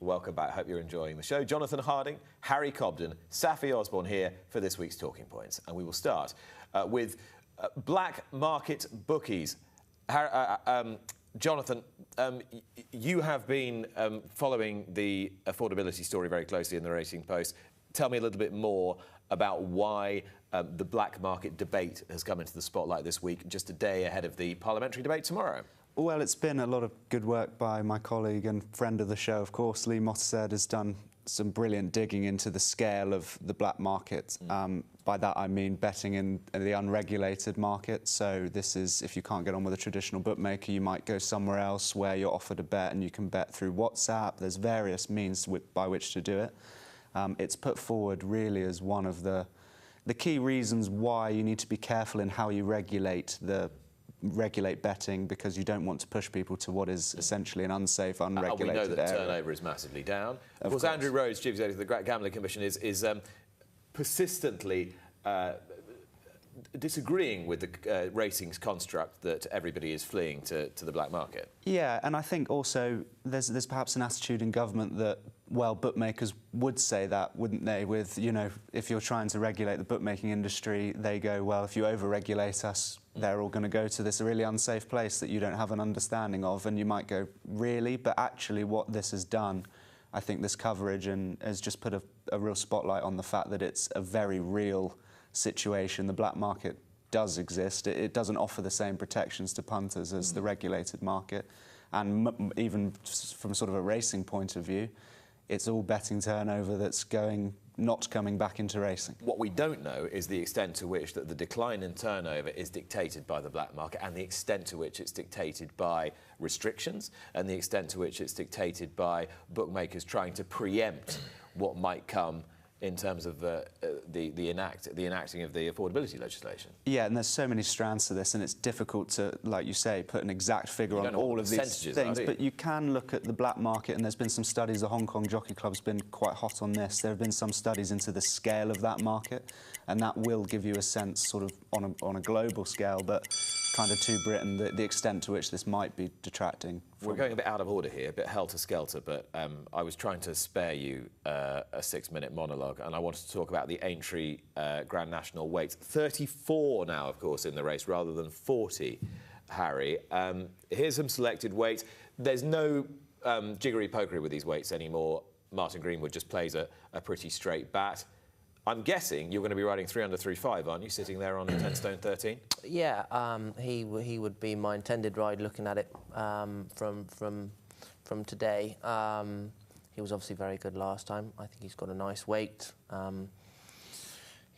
Welcome back. Hope you're enjoying the show. Jonathan Harding, Harry Cobden, Saffie Osborne here for this week's Talking Points. And we will start with black market bookies. Jonathan, you have been following the affordability story very closely in the Racing Post. Tell me a little bit more about why the black market debate has come into the spotlight this week, just a day ahead of the parliamentary debate tomorrow. Well, it's been a lot of good work by my colleague and friend of the show, of course, Lee Mottershead, has done some brilliant digging into the scale of the black market. By that I mean betting in the unregulated market. So this is, if you can't get on with a traditional bookmaker, you might go somewhere else where you're offered a bet and you can bet through WhatsApp. There's various means by which to do it. It's put forward really as one of the key reasons why you need to be careful in how you regulate betting, because you don't want to push people to what is essentially an unsafe, unregulated area. We know that turnover is massively down. Of course, Andrew Rhodes, Chief Executive of the Gambling Commission, is persistently disagreeing with the racing's construct that everybody is fleeing to the black market. Yeah, and I think also there's perhaps an attitude in government that, well, bookmakers would say that, wouldn't they? With, you know, if you're trying to regulate the bookmaking industry, they go, well, if you over-regulate us, they're all going to go to this really unsafe place that you don't have an understanding of, and you might go, really? But actually what this has done, I think this coverage has just put a real spotlight on the fact that it's a very real situation. The black market does exist. It doesn't offer the same protections to punters as the regulated market. And even from sort of a racing point of view, it's all betting turnover that's not coming back into racing. What we don't know is the extent to which that the decline in turnover is dictated by the black market, and the extent to which it's dictated by restrictions, and the extent to which it's dictated by bookmakers trying to preempt what might come in terms of the enacting of the affordability legislation. Yeah, and there's so many strands to this, and it's difficult to, like you say, put an exact figure on all of these things. But you can look at the black market, and there's been some studies. The Hong Kong Jockey Club's been quite hot on this. There have been some studies into the scale of that market, and that will give you a sense, sort of on a global scale, but kind of to Britain, the extent to which this might be detracting. We're going a bit out of order here, a bit helter-skelter, but I was trying to spare you a 6-minute monologue, and I wanted to talk about the Aintree Grand National weights. 34 now, of course, in the race, rather than 40, Harry. Here's some selected weights. There's no jiggery-pokery with these weights anymore. Martin Greenwood just plays a pretty straight bat. I'm guessing you're going to be riding 3 under 3.5, aren't you, sitting there on 10 stone 13? Yeah, he would be my intended ride, looking at it from today. He was obviously very good last time. I think he's got a nice weight.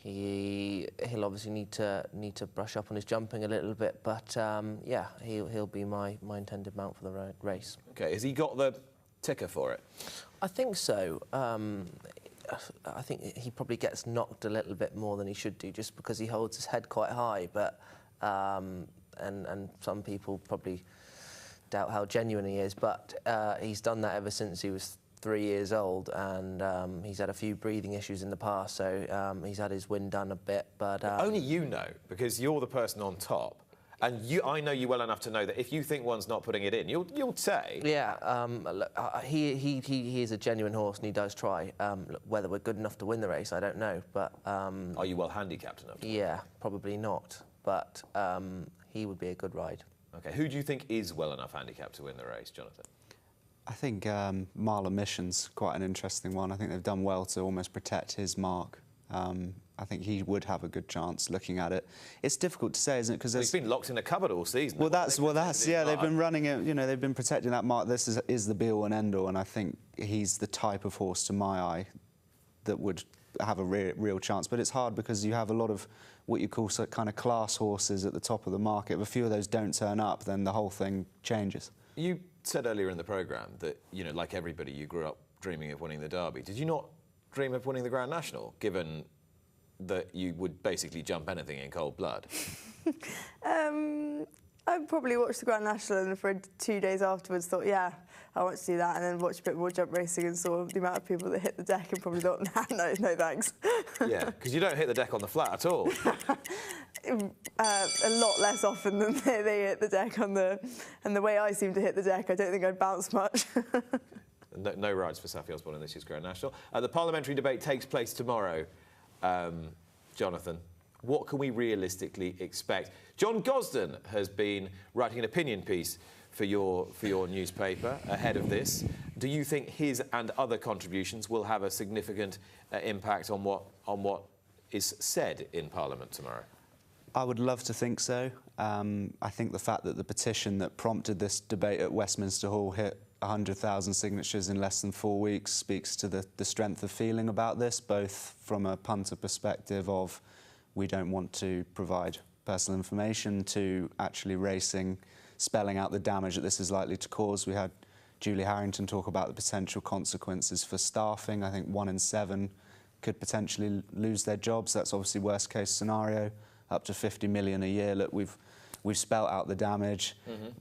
He'll obviously need to brush up on his jumping a little bit, but yeah, he'll be my intended mount for the race. Okay, has he got the ticker for it? I think so. I think he probably gets knocked a little bit more than he should do, just because he holds his head quite high. But and some people probably doubt how genuine he is. But he's done that ever since he was 3 years old, and he's had a few breathing issues in the past, so he's had his wind done a bit. But only you know, because you're the person on top. And I know you well enough to know that if you think one's not putting it in, you'll say. Yeah, he is a genuine horse, and he does try. Look, whether we're good enough to win the race, I don't know. But are you well handicapped enough? Yeah, probably not. But he would be a good ride. Okay, who do you think is well enough handicapped to win the race, Jonathan? I think Marla Mission's quite an interesting one. I think they've done well to almost protect his mark. I think he would have a good chance looking at it. It's difficult to say, isn't it? Because he's been locked in a cupboard all season. Well, that's yeah. They've been running it. You know, they've been protecting that mark. This is the be-all and end-all, and I think he's the type of horse, to my eye, that would have a real chance. But it's hard because you have a lot of what you call kind of class horses at the top of the market. If a few of those don't turn up, then the whole thing changes. You said earlier in the programme that, you know, like everybody, you grew up dreaming of winning the Derby. Did you not dream of winning the Grand National, given that you would basically jump anything in cold blood? I probably watched the Grand National, and for 2 days afterwards thought, yeah, I want to do that, and then watched a bit more jump racing and saw the amount of people that hit the deck and probably thought, no thanks. Yeah, because you don't hit the deck on the flat at all. A lot less often than they hit the deck on the... And the way I seem to hit the deck, I don't think I'd bounce much. no rides for Saffie Osborne in this year's Grand National. The parliamentary debate takes place tomorrow. Jonathan, what can we realistically expect? John Gosden has been writing an opinion piece for your newspaper ahead of this. Do you think his and other contributions will have a significant impact on what is said in Parliament tomorrow? I would love to think so. I think the fact that the petition that prompted this debate at Westminster Hall hit 100,000 signatures in less than 4 weeks speaks to the strength of feeling about this, both from a punter perspective of we don't want to provide personal information to actually racing, spelling out the damage that this is likely to cause. We had Julie Harrington talk about the potential consequences for staffing. I think 1 in 7 could potentially lose their jobs. That's obviously worst case scenario, up to 50 million a year. Look, we've spelt out the damage.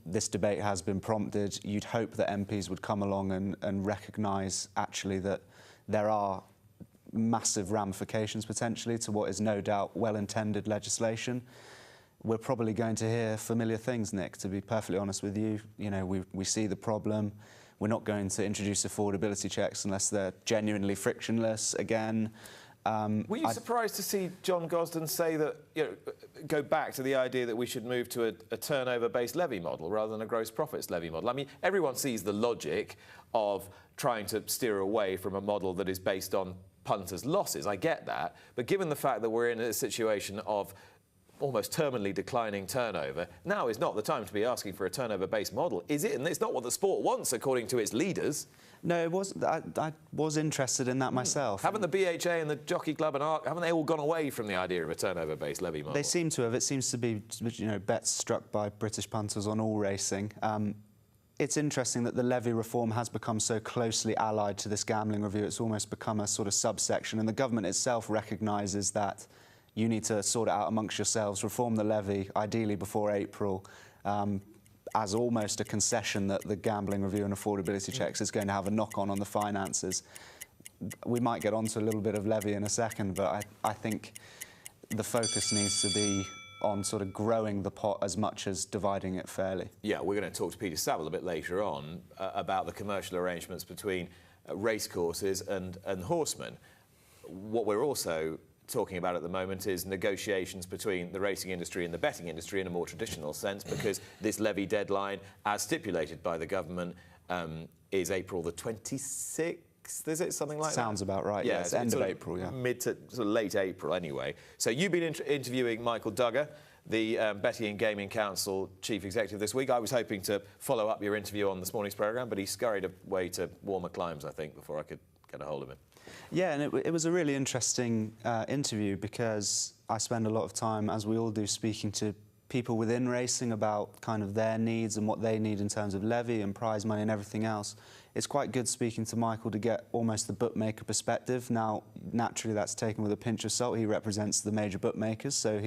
This debate has been prompted. You'd hope that MPs would come along and recognise actually that there are massive ramifications potentially to what is no doubt well-intended legislation. We're probably going to hear familiar things, Nick, to be perfectly honest with you. You know, we see the problem. We're not going to introduce affordability checks unless they're genuinely frictionless again. Were you surprised to see John Gosden say that, go back to the idea that we should move to a turnover-based levy model rather than a gross profits levy model? I mean, everyone sees the logic of trying to steer away from a model that is based on punters' losses. I get that. But given the fact that we're in a situation of almost terminally declining turnover, now is not the time to be asking for a turnover-based model, is it? And it's not what the sport wants, according to its leaders. No, it wasn't. I was interested in that myself. Haven't the BHA and the Jockey Club and ARC, haven't they all gone away from the idea of a turnover-based levy model? They seem to have. It seems to be, bets struck by British punters on all racing. It's interesting that the levy reform has become so closely allied to this gambling review. It's almost become a sort of subsection, and the government itself recognises that you need to sort it out amongst yourselves, reform the levy, ideally before April, as almost a concession that the gambling review and affordability checks is going to have a knock-on on the finances. We might get onto a little bit of levy in a second, but I think the focus needs to be on sort of growing the pot as much as dividing it fairly. Yeah, we're going to talk to Peter Saville a bit later on about the commercial arrangements between racecourses and horsemen. What we're also talking about at the moment is negotiations between the racing industry and the betting industry in a more traditional sense, because this levy deadline, as stipulated by the government, is April the 26th. Is it something like that? Sounds about right, yeah. It's end of April, yeah. Mid to sort of late April, anyway. So you've been interviewing Michael Duggar, the Betting and Gaming Council Chief Executive this week. I was hoping to follow up your interview on this morning's programme, but he scurried away to warmer climes, I think, before I could get a hold of him. Yeah, and it was a really interesting interview because I spend a lot of time, as we all do, speaking to people within racing about kind of their needs and what they need in terms of levy and prize money and everything else. It's quite good speaking to Michael to get almost the bookmaker perspective. Now, naturally, that's taken with a pinch of salt. He represents the major bookmakers, so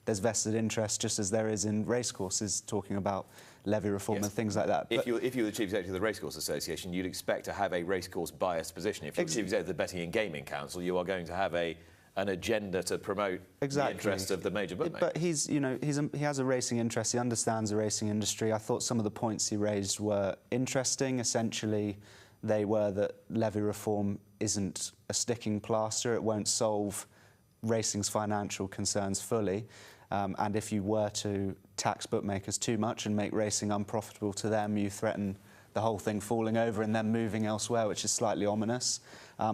there's vested interest, just as there is in racecourses, talking about levy reform and things like that. If you were the Chief Executive of the Racecourse Association, you'd expect to have a racecourse biased position. If you're the Chief Executive of the Betting and Gaming Council, you are going to have an agenda to promote the interest of the major bookmakers. But he has a racing interest. He understands the racing industry. I thought some of the points he raised were interesting. Essentially, they were that levy reform isn't a sticking plaster. It won't solve racing's financial concerns fully. And if you were to tax bookmakers too much and make racing unprofitable to them, you threaten the whole thing falling over and then moving elsewhere, which is slightly ominous.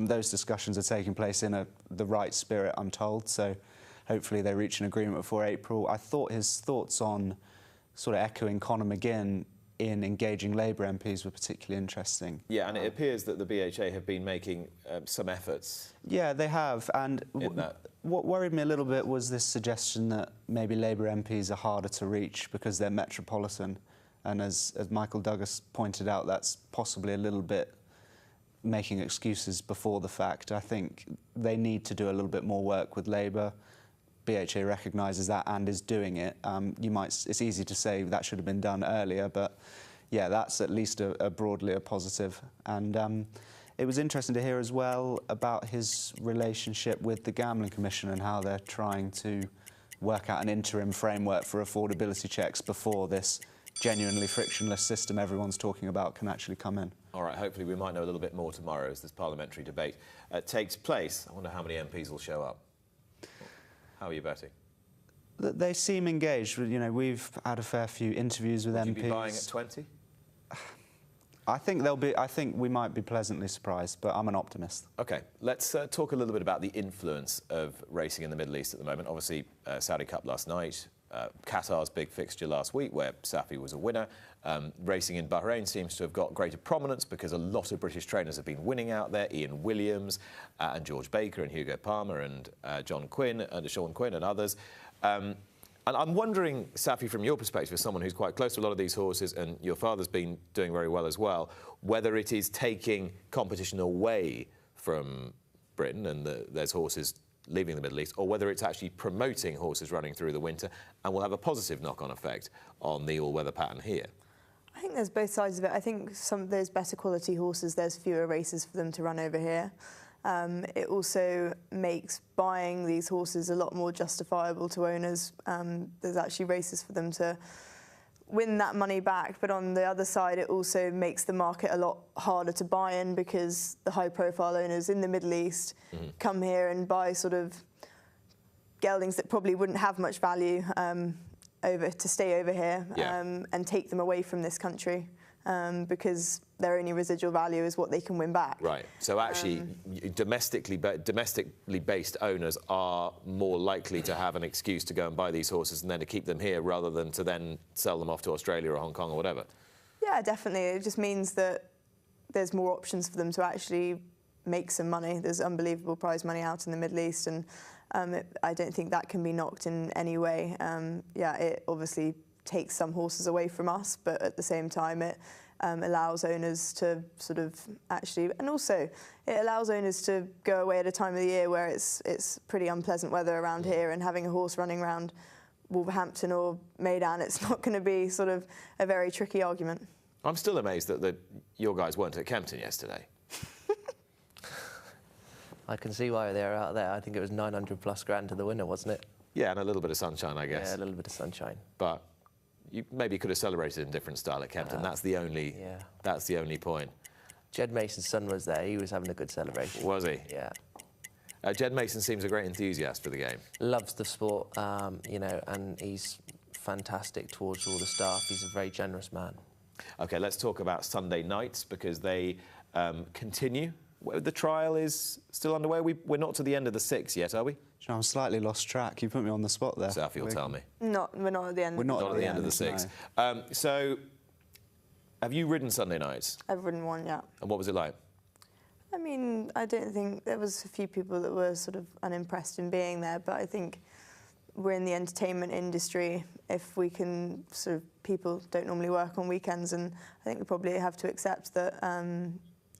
Those discussions are taking place in the right spirit, I'm told, so hopefully they reach an agreement before April. I thought his thoughts on sort of echoing Conor McGinn in engaging Labour MPs were particularly interesting. Yeah, and it appears that the BHA have been making some efforts. Yeah, they have, and what worried me a little bit was this suggestion that maybe Labour MPs are harder to reach because they're metropolitan. And as Michael Duggar pointed out, that's possibly a little bit making excuses before the fact. I think they need to do a little bit more work with Labour. BHA recognises that and is doing it. It's easy to say that should have been done earlier, but yeah, that's at least broadly a positive. And it was interesting to hear as well about his relationship with the Gambling Commission and how they're trying to work out an interim framework for affordability checks before this genuinely frictionless system everyone's talking about can actually come in. All right, hopefully we might know a little bit more tomorrow as this parliamentary debate takes place. I wonder how many MPs will show up. How are you betting? They seem engaged. You know, we've had a fair few interviews with MPs. Would you be buying at 20? I think we might be pleasantly surprised, but I'm an optimist. OK, let's talk a little bit about the influence of racing in the Middle East at the moment. Obviously, Saudi Cup last night, Qatar's big fixture last week, where Saffie was a winner. Racing in Bahrain seems to have got greater prominence because a lot of British trainers have been winning out there. Ian Williams and George Baker and Hugo Palmer and Sean Quinn and others. And I'm wondering, Saffie, from your perspective, as someone who's quite close to a lot of these horses, and your father's been doing very well as well, whether it is taking competition away from Britain and there's horses leaving the Middle East, or whether it's actually promoting horses running through the winter and will have a positive knock-on effect on the all-weather pattern here. I think there's both sides of it. I think some of those better quality horses, there's fewer races for them to run over here. It also makes buying these horses a lot more justifiable to owners. There's actually races for them to win that money back, but on the other side it also makes the market a lot harder to buy in because the high-profile owners in the Middle East come here and buy sort of geldings that probably wouldn't have much value to stay over here and take them away from this country. Because their only residual value is what they can win back. Right. So actually, domestically based owners are more likely to have an excuse to go and buy these horses and then to keep them here rather than to then sell them off to Australia or Hong Kong or whatever. Yeah, definitely. It just means that there's more options for them to actually make some money. There's unbelievable prize money out in the Middle East, and I don't think that can be knocked in any way. It obviously takes some horses away from us, but at the same time it allows owners to sort of actually, and also it allows owners to go away at a time of the year where it's pretty unpleasant weather around here, and having a horse running around Wolverhampton or Meydan, it's not going to be sort of a very tricky argument. I'm still amazed that your guys weren't at Kempton yesterday. I can see why they were out there. I think it was 900 plus grand to the winner, wasn't it? Yeah, and a little bit of sunshine, I guess. Yeah, a little bit of sunshine. But you maybe could have celebrated in different style at Kempton. That's the only point. Jed Mason's son was there. He was having a good celebration. Was he? Yeah. Jed Mason seems a great enthusiast for the game. Loves the sport, you know, and he's fantastic towards all the staff. He's a very generous man. OK, let's talk about Sunday nights because they continue. The trial is still underway. We're not to the end of the 6 yet, are we? I'm slightly lost track. You put me on the spot there. Saffie will tell me. We're not at the end. We're not at the end of the 6. No. So, have you ridden Sunday nights? I've ridden one, yeah. And what was it like? I mean, I don't think there was a few people that were sort of unimpressed in being there, but I think we're in the entertainment industry. If we can sort of, people don't normally work on weekends, and I think we probably have to accept that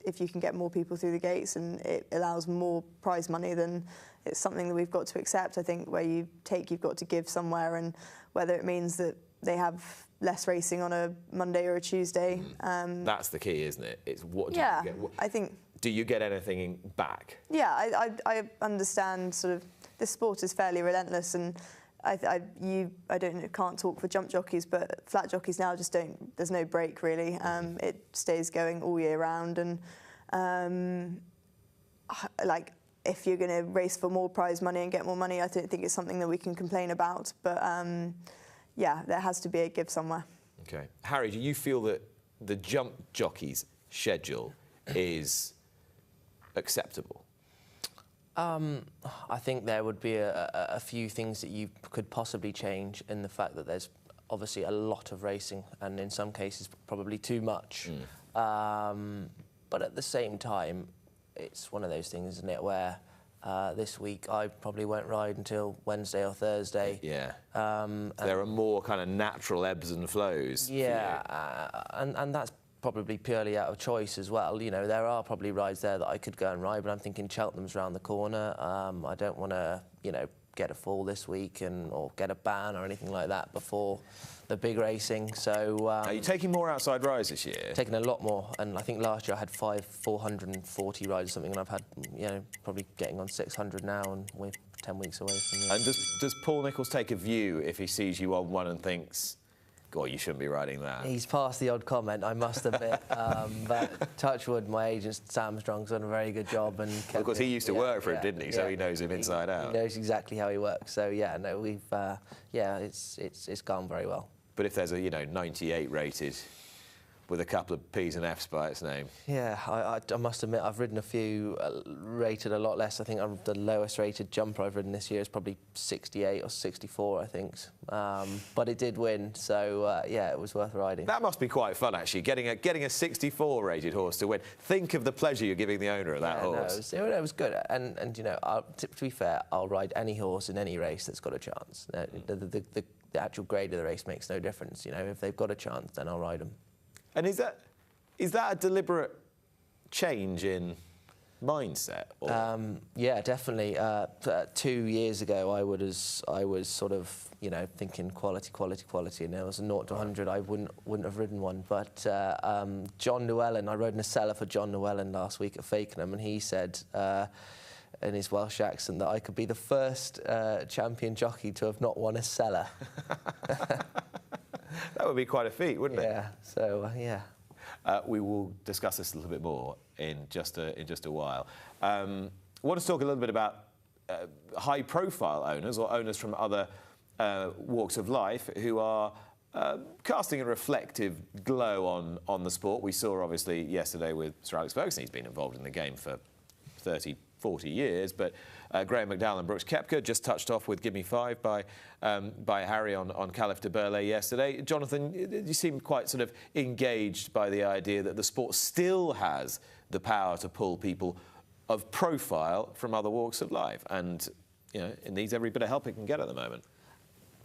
if you can get more people through the gates and it allows more prize money, then it's something that we've got to accept. I think where you take, you've got to give somewhere, and whether it means that they have less racing on a Monday or a Tuesday. That's the key, isn't it? It's what do you get? I think. Do you get anything back? Yeah, I understand sort of this sport is fairly relentless, and can't talk for jump jockeys, but flat jockeys now just don't. There's no break really. It stays going all year round, and like if you're going to race for more prize money and get more money, I don't think it's something that we can complain about. But yeah, there has to be a give somewhere. Okay, Harry, do you feel that the jump jockeys' schedule is acceptable? I think there would be a few things that you could possibly change in the fact that there's obviously a lot of racing and in some cases probably too much. But at the same time, it's one of those things, isn't it, where this week I probably won't ride until Wednesday or Thursday. Yeah. There are more kind of natural ebbs and flows. Yeah, and that's probably purely out of choice as well. You know, there are probably rides there that I could go and ride, but I'm thinking Cheltenham's round the corner. I don't want to, you know, get a fall this week or get a ban or anything like that before the big racing. So are you taking more outside rides this year? Taking a lot more, and I think last year I had 440 rides or something, and I've had, you know, probably getting on 600 now, and we're 10 weeks away from it. And does Paul Nicholls take a view if he sees you on one and thinks, God, you shouldn't be riding that. He's passed the odd comment, I must admit. But touch wood, my agent Sam Strong's done a very good job. And Of course, he used to work for him, didn't he? So he knows him inside out. He knows exactly how he works. So yeah, no, we've it's gone very well. But if there's a 98 rated with a couple of P's and F's by its name. Yeah, I must admit I've ridden a few rated a lot less. I think the lowest rated jumper I've ridden this year is probably 68 or 64, I think. But it did win, so yeah, it was worth riding. That must be quite fun, actually, getting a 64 rated horse to win. Think of the pleasure you're giving the owner of that horse. No, it was good. And to be fair, I'll ride any horse in any race that's got a chance. The actual grade of the race makes no difference. If they've got a chance, then I'll ride them. And is that a deliberate change in mindset? Or? Yeah, definitely. 2 years ago, I was sort of thinking quality, and there was a 0 to 100. I wouldn't have ridden one. But John Llewellyn, I rode in a cellar for John Llewellyn last week at Fakenham, and he said in his Welsh accent that I could be the first champion jockey to have not won a cellar. That would be quite a feat, wouldn't it? Yeah. So yeah. We will discuss this a little bit more in just a while. I want to talk a little bit about high-profile owners or owners from other walks of life who are casting a reflective glow on the sport. We saw obviously yesterday with Sir Alex Ferguson. He's been involved in the game for 30, 40 years, but Graham McDowell and Brooks Koepka just touched off with Give Me Five by Harry on Caliph de Burley yesterday. Jonathan, you seem quite sort of engaged by the idea that the sport still has the power to pull people of profile from other walks of life, and it needs every bit of help it can get at the moment.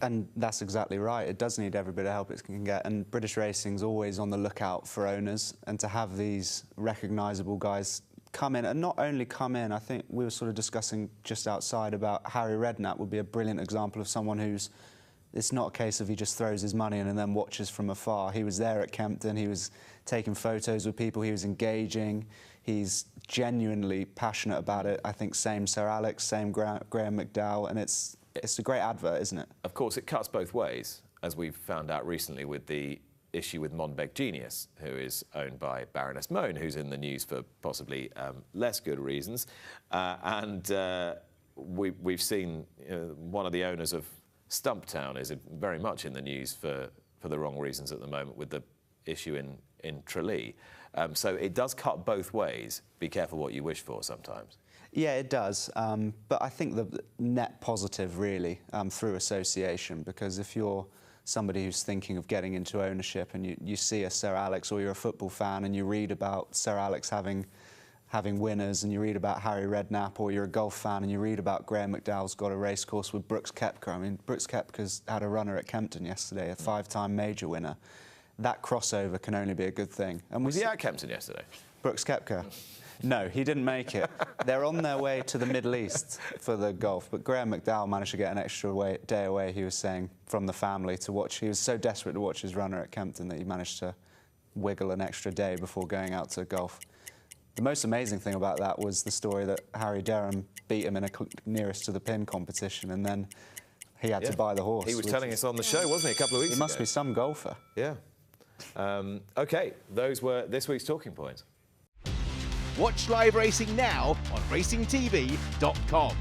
And that's exactly right. It does need every bit of help it can get, and British racing's always on the lookout for owners, and to have these recognisable guys come in, and not only come in, I think we were sort of discussing just outside about Harry Redknapp would be a brilliant example of someone who's, it's not a case of he just throws his money in and then watches from afar. He was there at Kempton, he was taking photos with people, he was engaging, he's genuinely passionate about it. I think same Sir Alex, same Graham McDowell, and it's a great advert, isn't it? Of course, it cuts both ways, as we've found out recently with the issue with Monbeg Genius, who is owned by Baroness Mohn, who's in the news for possibly less good reasons. We've seen one of the owners of Stumptown is very much in the news for the wrong reasons at the moment with the issue in Tralee. So it does cut both ways. Be careful what you wish for sometimes. Yeah, it does. But I think the net positive, really, through association, because if you're somebody who's thinking of getting into ownership and you see a Sir Alex, or you're a football fan and you read about Sir Alex having winners, and you read about Harry Redknapp, or you're a golf fan and you read about Graham McDowell's got a racecourse with Brooks Koepka. I mean, Brooks Koepka's had a runner at Kempton yesterday, a 5-time major winner. That crossover can only be a good thing. And was he at Kempton yesterday? Brooks Koepka? No, he didn't make it. They're on their way to the Middle East for the golf, but Graham McDowell managed to get an extra day away, he was saying, from the family to watch. He was so desperate to watch his runner at Kempton that he managed to wiggle an extra day before going out to golf. The most amazing thing about that was the story that Harry Derham beat him in a nearest to the pin competition, and then he had to buy the horse. He was telling us on the show, wasn't he, a couple of weeks ago? He must be some golfer. Yeah. OK, those were this week's talking points. Watch live racing now on racingtv.com.